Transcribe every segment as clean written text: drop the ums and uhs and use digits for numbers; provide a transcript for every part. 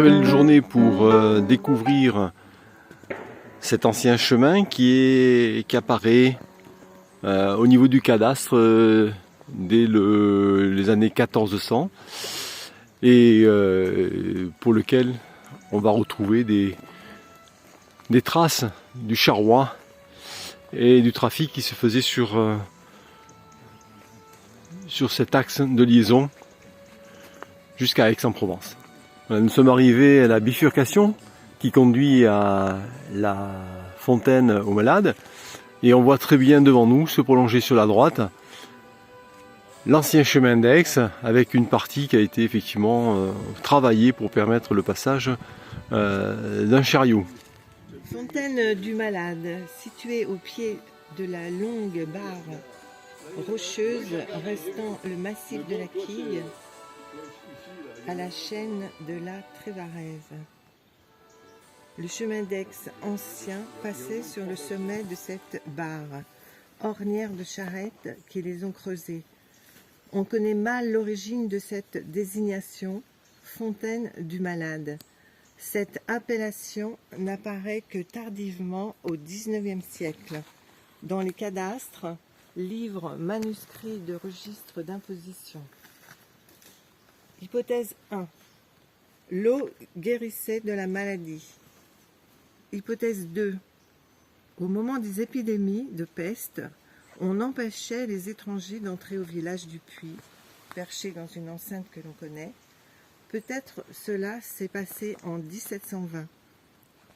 très belle journée pour découvrir cet ancien chemin qui apparaît au niveau du cadastre dès les années 1400 et pour lequel on va retrouver des traces du charroi et du trafic qui se faisait sur cet axe de liaison jusqu'à Aix-en-Provence. Voilà, nous sommes arrivés à la bifurcation qui conduit à la fontaine aux Malades et on voit très bien devant nous se prolonger sur la droite l'ancien chemin d'Aix avec une partie qui a été effectivement travaillée pour permettre le passage d'un chariot. Fontaine du Malade, située au pied de la longue barre rocheuse restant le massif de la Quille à la chaîne de la Trévarèze. Le chemin d'Aix ancien passait sur le sommet de cette barre, ornière de charrettes qui les ont creusées. On connaît mal l'origine de cette désignation, Fontaine du Malade. Cette appellation n'apparaît que tardivement au XIXe siècle, dans les cadastres, livres manuscrits de registres d'imposition. Hypothèse 1. L'eau guérissait de la maladie. Hypothèse 2. Au moment des épidémies de peste, on empêchait les étrangers d'entrer au village du Puy, perché dans une enceinte que l'on connaît. Peut-être cela s'est passé en 1720.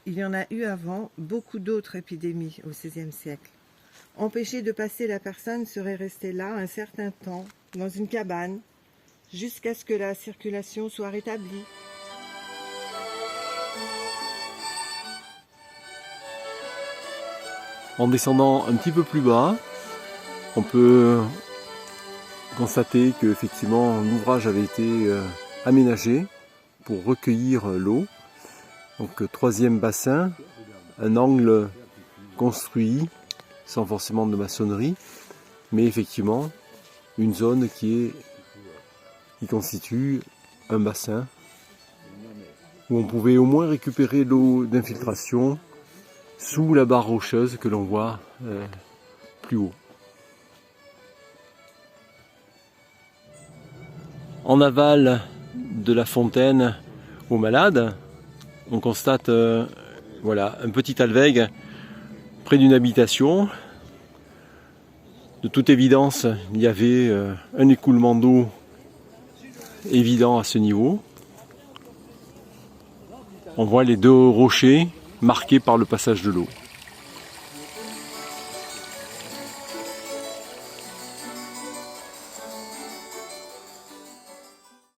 Il y en a eu avant beaucoup d'autres épidémies au XVIe siècle. Empêcher de passer, la personne serait restée là un certain temps, dans une cabane, jusqu'à ce que la circulation soit rétablie. En descendant un petit peu plus bas, on peut constater que effectivement l'ouvrage avait été aménagé pour recueillir l'eau. Donc troisième bassin, un angle construit sans forcément de maçonnerie, mais effectivement une zone qui constitue un bassin où on pouvait au moins récupérer l'eau d'infiltration sous la barre rocheuse que l'on voit plus haut. En aval de la fontaine aux Malades, on constate voilà, un petit alvègue près d'une habitation. De toute évidence, il y avait un écoulement d'eau évident à ce niveau. On voit les deux rochers marqués par le passage de l'eau.